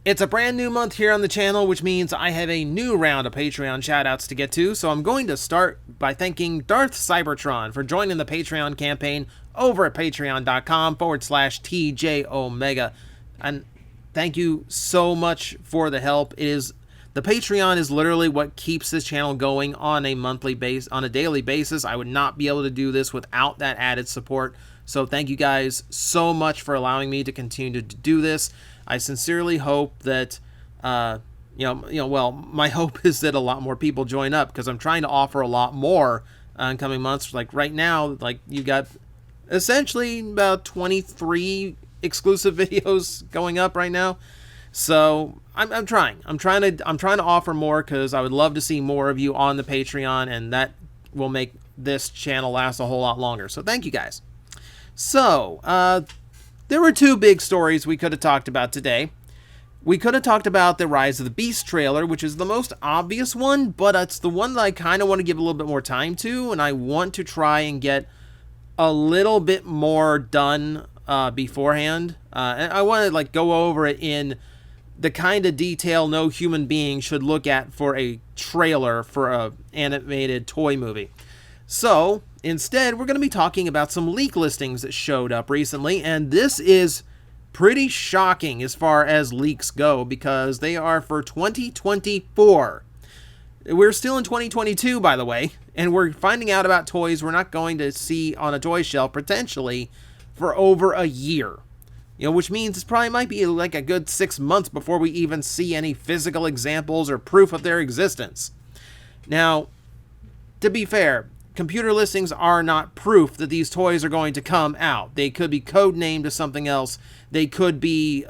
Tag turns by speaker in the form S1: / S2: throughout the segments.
S1: It's a brand new month here on the channel, which means I have a new round of Patreon shoutouts to get to, so I'm going to start by thanking Darth Cybertron for joining the Patreon campaign over at patreon.com/TJOmega. And thank you so much for the help. The Patreon is literally what keeps this channel going on a daily basis. I would not be able to do this without that added support. So thank you guys so much for allowing me to continue to do this. I sincerely hope that, my hope is that a lot more people join up, because I'm trying to offer a lot more in coming months. Like right now, like you got essentially about 23 exclusive videos going up right now. So I'm trying to offer more, because I would love to see more of you on the Patreon, and that will make this channel last a whole lot longer. So thank you guys. So, there were two big stories we could have talked about today. We could have talked about the Rise of the Beast trailer, which is the most obvious one, but it's the one that I kind of want to give a little bit more time to, and I want to try and get a little bit more done beforehand. And I want to go over it in the kind of detail no human being should look at for a trailer for a animated toy movie. So, instead, we're going to be talking about some leak listings that showed up recently, and this is pretty shocking as far as leaks go, because they are for 2024. We're still in 2022, by the way, and we're finding out about toys we're not going to see on a toy shelf, potentially, for over a year. Which means it probably might be like a good 6 months before we even see any physical examples or proof of their existence. Now, to be fair, computer listings are not proof that these toys are going to come out. They could be codenamed to something else. They could be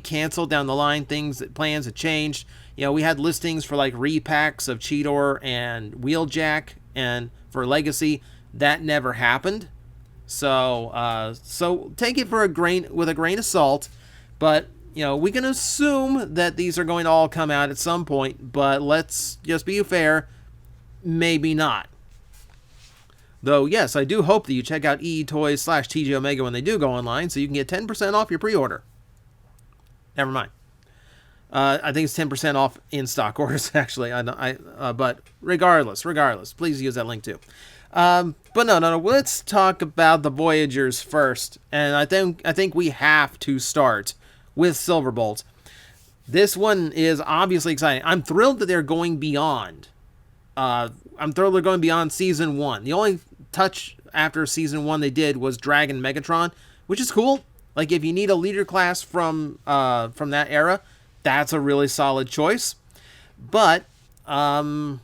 S1: canceled down the line. Plans have changed. We had listings for like repacks of Cheetor and Wheeljack, and for Legacy that never happened. So take it with a grain of salt. But we can assume that these are going to all come out at some point. But let's just be fair, maybe not. Though, yes, I do hope that you check out EEToys/TJOmega when they do go online, so you can get 10% off your pre-order. Never mind. I think it's 10% off in-stock orders, actually. But regardless, please use that link too. But no. Let's talk about the Voyagers first, and I think we have to start with Silverbolt. This one is obviously exciting. I'm thrilled that they're going beyond. I'm thrilled they're going beyond Season 1. The only touch after Season 1 they did was Dragon Megatron, which is cool. Like, if you need a leader class from that era, that's a really solid choice. But, for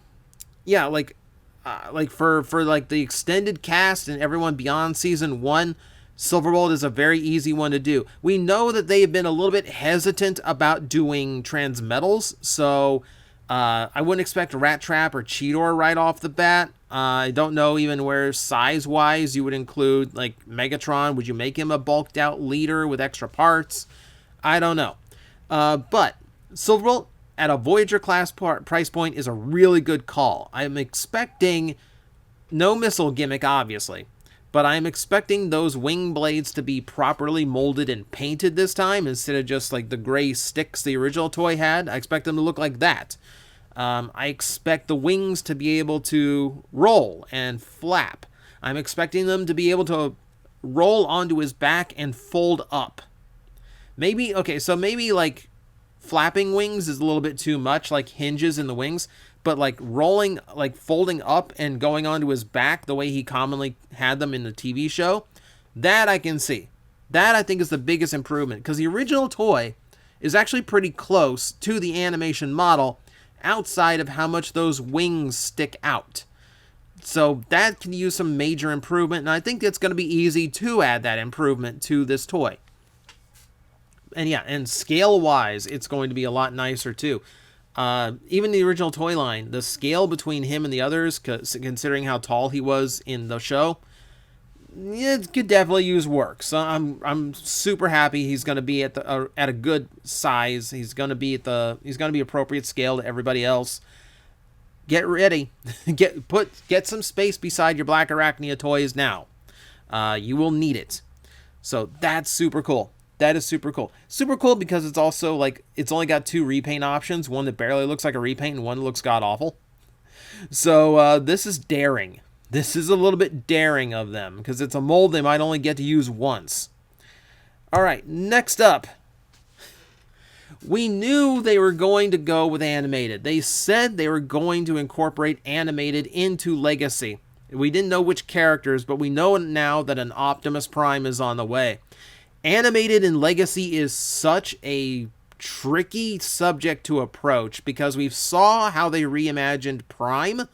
S1: the extended cast and everyone beyond Season 1, Silverbolt is a very easy one to do. We know that they've been a little bit hesitant about doing Transmetals, so I wouldn't expect Rat Trap or Cheetor right off the bat. I don't know even where size-wise you would include, like, Megatron. Would you make him a bulked-out leader with extra parts? I don't know. But Silverbolt at a Voyager-class price point is a really good call. I'm expecting no missile gimmick, obviously, but I'm expecting those wing blades to be properly molded and painted this time, instead of just like the gray sticks the original toy had. I expect them to look like that. I expect the wings to be able to roll and flap. I'm expecting them to be able to roll onto his back and fold up. Maybe like flapping wings is a little bit too much, like hinges in the wings, but like rolling, like folding up and going onto his back the way he commonly had them in the TV show, that I can see. That I think is the biggest improvement, because the original toy is actually pretty close to the animation model, outside of how much those wings stick out. So that can use some major improvement, and I think it's going to be easy to add that improvement to this toy. And yeah, and scale-wise, it's going to be a lot nicer too. Even the original toy line, the scale between him and the others, considering how tall he was in the show, it could definitely use work. So I'm super happy he's going to be at a good size. He's going to be appropriate scale to everybody else. Get ready. Get some space beside your Black Arachnia toys now. You will need it. So that's super cool. That is super cool. Super cool because it's also like, it's only got 2 repaint options, one that barely looks like a repaint and one that looks god awful. So this is daring. This is a little bit daring of them because it's a mold they might only get to use once. All right, next up. We knew they were going to go with animated. They said they were going to incorporate animated into Legacy. We didn't know which characters, but we know now that an Optimus Prime is on the way. Animated in Legacy is such a tricky subject to approach because we saw how they reimagined Prime,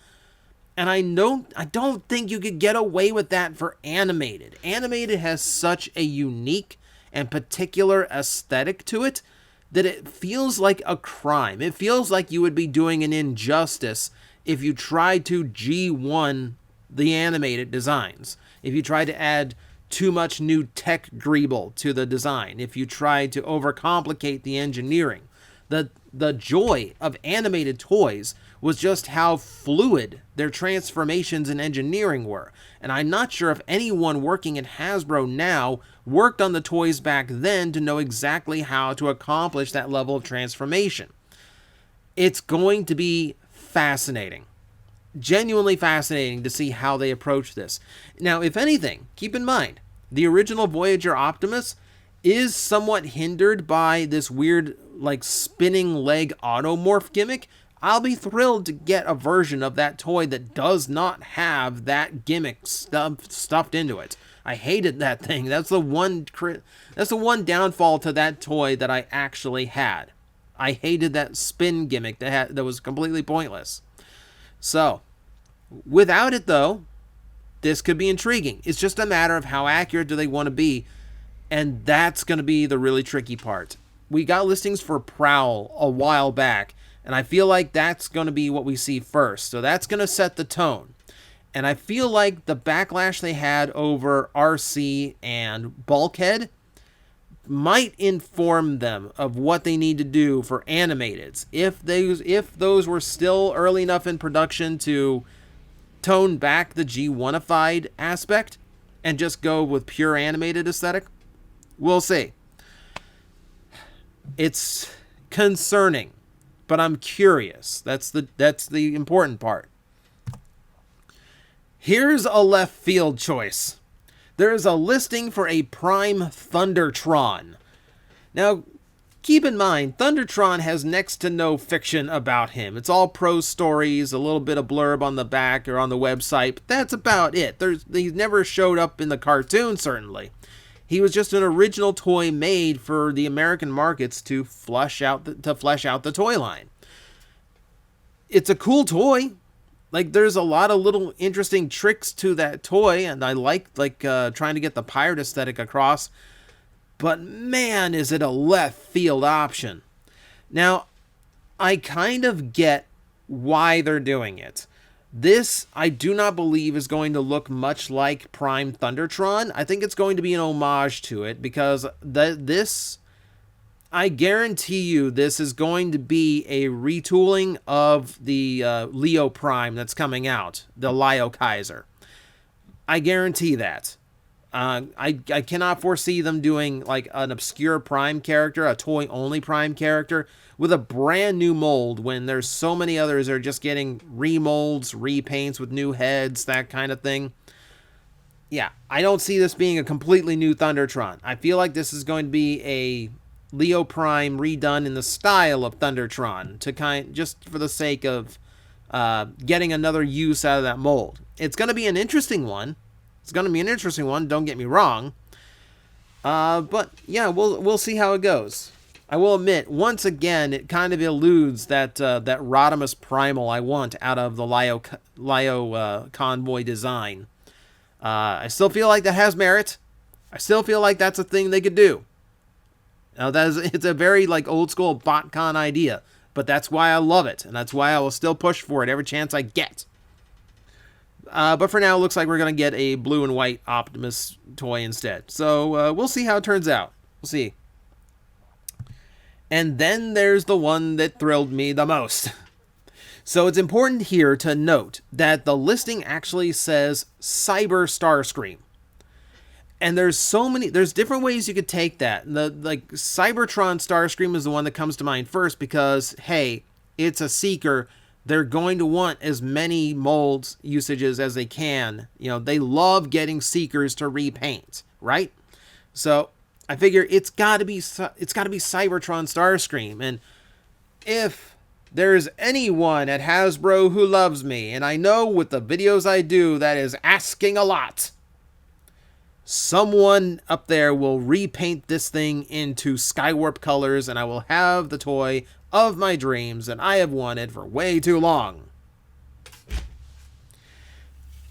S1: and I don't think you could get away with that for animated. Animated has such a unique and particular aesthetic to it that it feels like a crime. It feels like you would be doing an injustice if you tried to G1 the animated designs. If you tried to add too much new tech greeble to the design. If you tried to overcomplicate the engineering. The joy of animated toys was just how fluid their transformations in engineering were. And I'm not sure if anyone working at Hasbro now worked on the toys back then to know exactly how to accomplish that level of transformation. It's going to be fascinating. Genuinely fascinating to see how they approach this. Now, if anything, keep in mind, the original Voyager Optimus is somewhat hindered by this weird, like, spinning leg automorph gimmick. I'll be thrilled to get a version of that toy that does not have that gimmick stuffed into it. I hated that thing. That's the one downfall to that toy that I actually had. I hated that spin gimmick that was completely pointless. So, without it though, this could be intriguing. It's just a matter of how accurate do they want to be, and that's going to be the really tricky part. We got listings for Prowl a while back, and I feel like that's going to be what we see first. So that's going to set the tone. And I feel like the backlash they had over RC and Bulkhead might inform them of what they need to do for animateds. If those were still early enough in production to tone back the G1ified aspect and just go with pure animated aesthetic, we'll see. It's concerning, but I'm curious. That's the important part. Here's a left field choice. There is a listing for a Prime Thundertron. Now, keep in mind, Thundertron has next to no fiction about him. It's all prose stories, a little bit of blurb on the back or on the website, but that's about it. He's never showed up in the cartoon, certainly. He was just an original toy made for the American markets to flesh out the toy line. It's a cool toy. Like, there's a lot of little interesting tricks to that toy, and I like trying to get the pirate aesthetic across. But man, is it a left field option. Now, I kind of get why they're doing it. This, I do not believe, is going to look much like Prime Thundertron. I think it's going to be an homage to it, because this, I guarantee you, this is going to be a retooling of the Leo Prime that's coming out, the Lio Kaiser. I guarantee that. I cannot foresee them doing like an obscure Prime character, a toy-only Prime character, with a brand new mold when there's so many others that are just getting remolds, repaints with new heads, that kind of thing. Yeah, I don't see this being a completely new Thundertron. I feel like this is going to be a Leo Prime redone in the style of Thundertron, just for the sake of getting another use out of that mold. It's going to be an interesting one. Don't get me wrong. But yeah, we'll see how it goes. I will admit, once again, it kind of eludes that Rodimus Primal I want out of the Lio Convoy design. I still feel like that has merit. I still feel like that's a thing they could do. Now, it's a very like old school BotCon idea, but that's why I love it, and that's why I will still push for it every chance I get. But for now, it looks like we're going to get a blue and white Optimus toy instead. So we'll see how it turns out. We'll see. And then there's the one that thrilled me the most. So it's important here to note that the listing actually says Cyber Starscream. And there's different ways you could take that. Like Cybertron Starscream is the one that comes to mind first because, hey, it's a seeker. They're going to want as many molds usages as they can. You know, they love getting seekers to repaint, right? So I figure it's got to be Cybertron Starscream. And if there's anyone at Hasbro who loves me, and I know with the videos I do that is asking a lot, someone up there will repaint this thing into Skywarp colors, and I will have the toy of my dreams that I have wanted for way too long.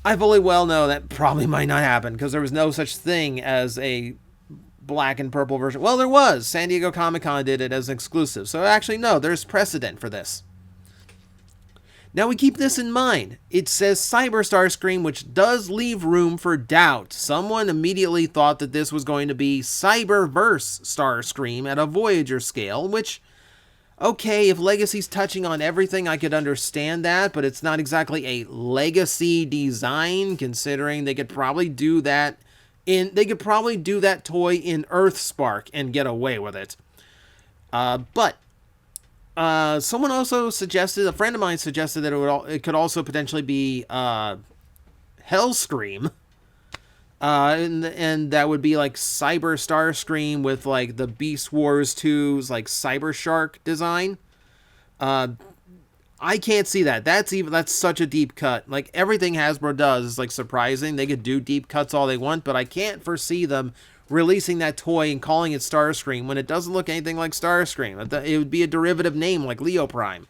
S1: I fully well know that probably might not happen, because there was no such thing as a black and purple version. Well, there was. San Diego Comic-Con did it as an exclusive. So actually, no, there's precedent for this. Now we keep this in mind. It says Cyber Starscream, which does leave room for doubt. Someone immediately thought that this was going to be Cyberverse Starscream at a Voyager scale, which, okay, if Legacy's touching on everything, I could understand that, but it's not exactly a Legacy design, considering they could probably do that toy in Earthspark and get away with it. But someone also suggested, a friend of mine suggested that it could also potentially be Hellscream. And that would be like Cyber Starscream with like the Beast Wars 2's like Cyber Shark design. I can't see that. That's such a deep cut. Like everything Hasbro does is like surprising. They could do deep cuts all they want, but I can't foresee them releasing that toy and calling it Starscream when it doesn't look anything like Starscream. It would be a derivative name like Leo Prime.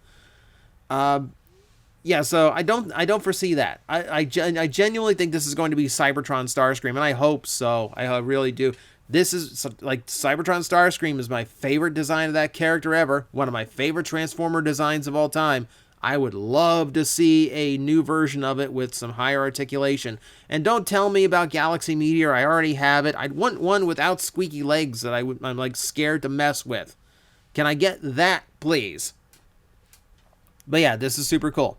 S1: Yeah, so I don't foresee that. I genuinely think this is going to be Cybertron Starscream, and I hope so. I really do. This is, like, Cybertron Starscream is my favorite design of that character ever. One of my favorite Transformer designs of all time. I would love to see a new version of it with some higher articulation. And don't tell me about Galaxy Meteor. I already have it. I'd want one without squeaky legs that I'm like scared to mess with. Can I get that, please? But yeah, this is super cool.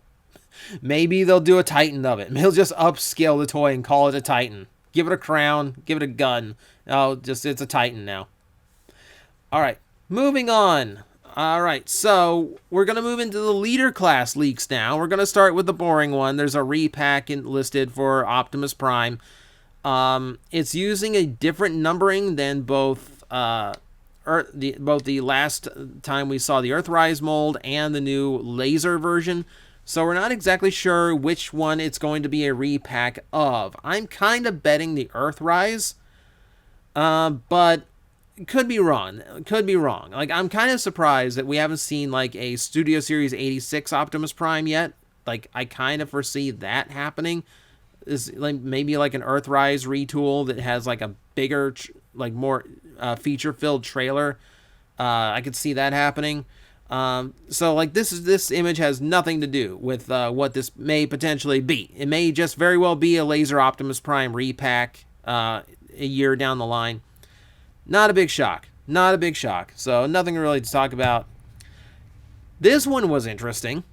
S1: Maybe they'll do a Titan of it. Maybe they'll just upscale the toy and call it a Titan. Give it a crown. Give it a gun. Oh, it's a Titan now. All right, moving on. All right, so we're going to move into the leader class leaks now. We're going to start with the boring one. There's a repack listed for Optimus Prime. It's using a different numbering than both the last time we saw the Earthrise mold and the new laser version. So we're not exactly sure which one it's going to be a repack of. I'm kind of betting the Earthrise, but could be wrong. Could be wrong. Like, I'm kind of surprised that we haven't seen like a Studio Series 86 Optimus Prime yet. Like, I kind of foresee that happening. Is like maybe like an Earthrise retool that has like a bigger, like more feature-filled trailer. I could see that happening. So like this image has nothing to do with what this may potentially be. It may just very well be a Laser Optimus Prime repack a year down the line. Not a big shock. Not a big shock. So nothing really to talk about. This one was interesting.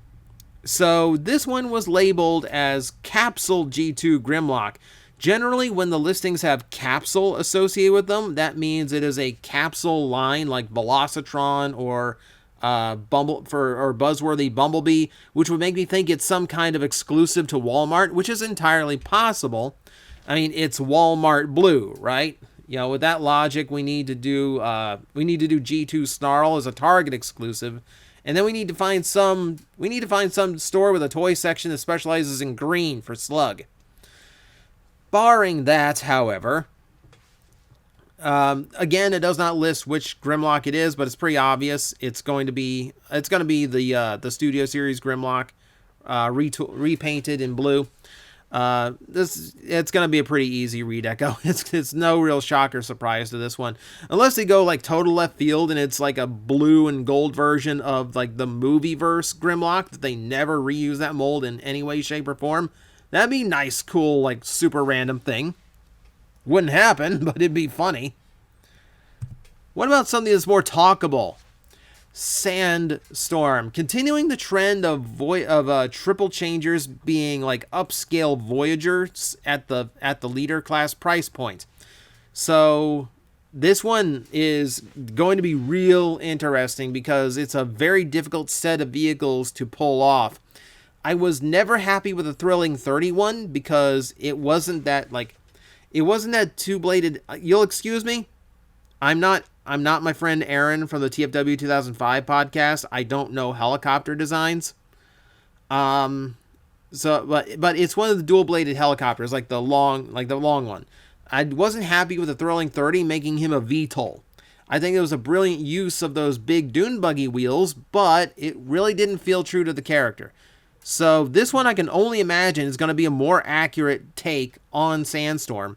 S1: So this one was labeled as Capsule G2 Grimlock. Generally, when the listings have capsule associated with them, that means it is a capsule line like Velocitron or Buzzworthy Bumblebee, which would make me think it's some kind of exclusive to Walmart, which is entirely possible. I mean, it's Walmart Blue, right? You know, with that logic, we need to do G2 Snarl as a Target exclusive, and then we need to find some store with a toy section that specializes in green for Slug. Barring that, however, again, it does not list which Grimlock it is, but it's pretty obvious. It's going to be the Studio Series Grimlock, repainted in blue. It's going to be a pretty easy redeco. It's no real shock or surprise to this one, unless they go like total left field and it's like a blue and gold version of like the Movieverse Grimlock that they never reuse that mold in any way, shape, or form. That'd be nice, cool, like super random thing. Wouldn't happen, but it'd be funny. What about something that's more talkable? Sandstorm, continuing the trend of triple changers being like upscale Voyagers at the leader class price point. So this one is going to be real interesting because it's a very difficult set of vehicles to pull off. I was never happy with the Thrilling 31 because it wasn't that two-bladed. You'll excuse me. I'm not my friend Aaron from the TFW 2005 podcast. I don't know helicopter designs. But it's one of the dual-bladed helicopters, like the long one. I wasn't happy with the Thrilling 30 making him a VTOL. I think it was a brilliant use of those big dune buggy wheels, but it really didn't feel true to the character. So this one I can only imagine is going to be a more accurate take on Sandstorm.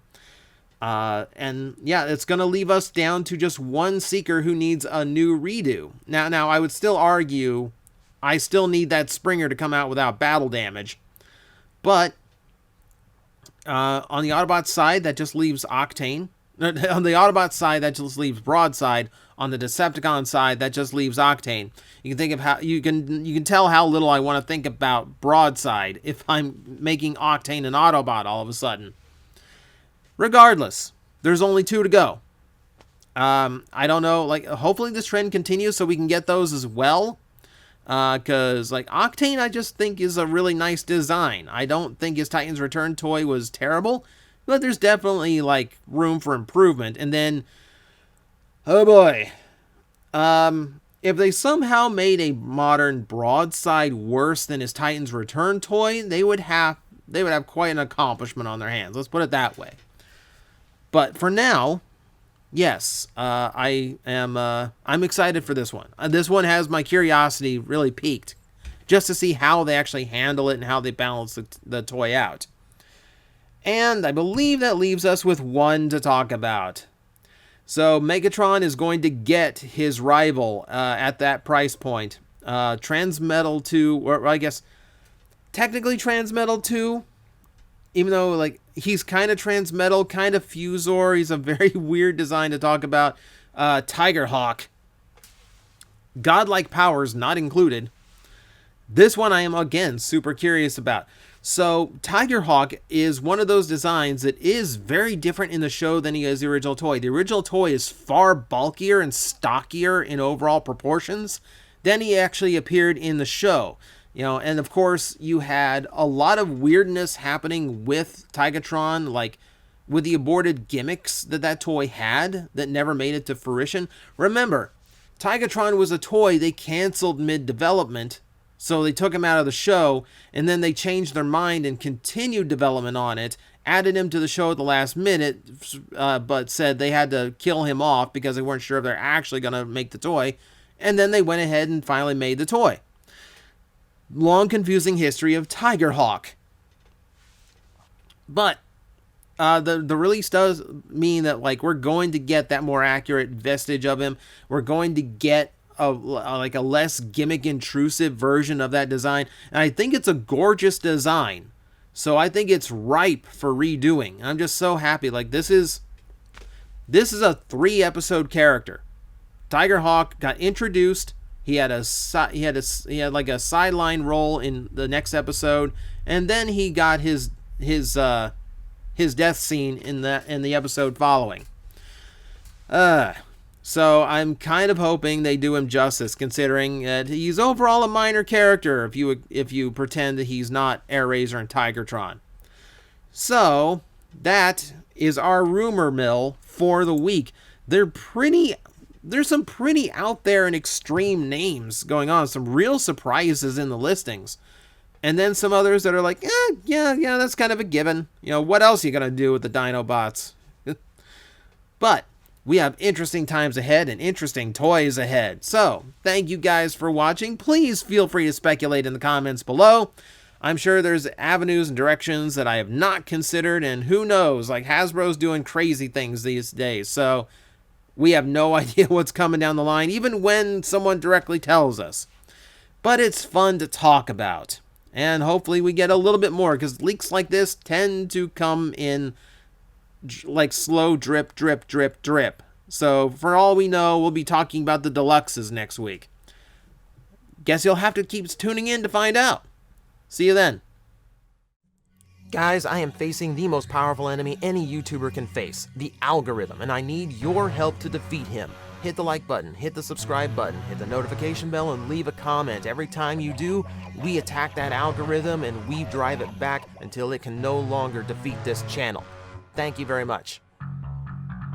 S1: And yeah, it's going to leave us down to just one Seeker who needs a new redo. Now I would still argue I still need that Springer to come out without battle damage. But on the Autobot side, that just leaves Octane. On the Autobot side, that just leaves Broadside. On the Decepticon side, that just leaves Octane. You can think of how you can tell how little I want to think about Broadside if I'm making Octane an Autobot all of a sudden. Regardless, there's only 2 to go. I don't know. Hopefully this trend continues so we can get those as well. Because Octane, I just think is a really nice design. I don't think his Titans Return toy was terrible, but there's definitely room for improvement. And then, oh boy, if they somehow made a modern Broadside worse than his Titans Return toy, they would have quite an accomplishment on their hands. Let's put it that way. But for now, yes, I'm excited for this one. This one has my curiosity really piqued, just to see how they actually handle it and how they balance the toy out. And I believe that leaves us with one to talk about. So Megatron is going to get his rival at that price point. Transmetal 2, or I guess technically Transmetal 2, even though he's kind of Transmetal, kind of Fusor. He's a very weird design to talk about. Tigerhawk. Godlike powers not included. This one I am, again, super curious about. So, Tigerhawk is one of those designs that is very different in the show than he is the original toy. The original toy is far bulkier and stockier in overall proportions than he actually appeared in the show. And of course, you had a lot of weirdness happening with Tigatron, with the aborted gimmicks that toy had that never made it to fruition. Remember, Tigatron was a toy they canceled mid-development, so they took him out of the show, and then they changed their mind and continued development on it, added him to the show at the last minute, but said they had to kill him off because they weren't sure if they're actually going to make the toy, and then they went ahead and finally made the toy. Long, confusing history of Tigerhawk. But the release does mean that we're going to get that more accurate vestige of him. We're going to get a less gimmick intrusive version of that design, and I think it's a gorgeous design. So I think it's ripe for redoing. I'm just so happy. This is a 3-episode character. Tigerhawk got introduced. He had a sideline role in the next episode, and then he got his death scene in the episode following. So I'm kind of hoping they do him justice, considering that he's overall a minor character if you pretend that he's not Airraiser and Tigertron. So that is our rumor mill for the week. There's some pretty out there and extreme names going on. Some real surprises in the listings. And then some others that are yeah, that's kind of a given. What else are you going to do with the Dinobots? But we have interesting times ahead and interesting toys ahead. So, thank you guys for watching. Please feel free to speculate in the comments below. I'm sure there's avenues and directions that I have not considered. And who knows, Hasbro's doing crazy things these days. So, we have no idea what's coming down the line, even when someone directly tells us. But it's fun to talk about. And hopefully we get a little bit more, because leaks like this tend to come in slow drip, drip, drip, drip. So for all we know, we'll be talking about the deluxes next week. Guess you'll have to keep tuning in to find out. See you then. Guys, I am facing the most powerful enemy any YouTuber can face, the algorithm, and I need your help to defeat him. Hit the like button, hit the subscribe button, hit the notification bell, and leave a comment. Every time you do, we attack that algorithm and we drive it back until it can no longer defeat this channel. Thank you very much.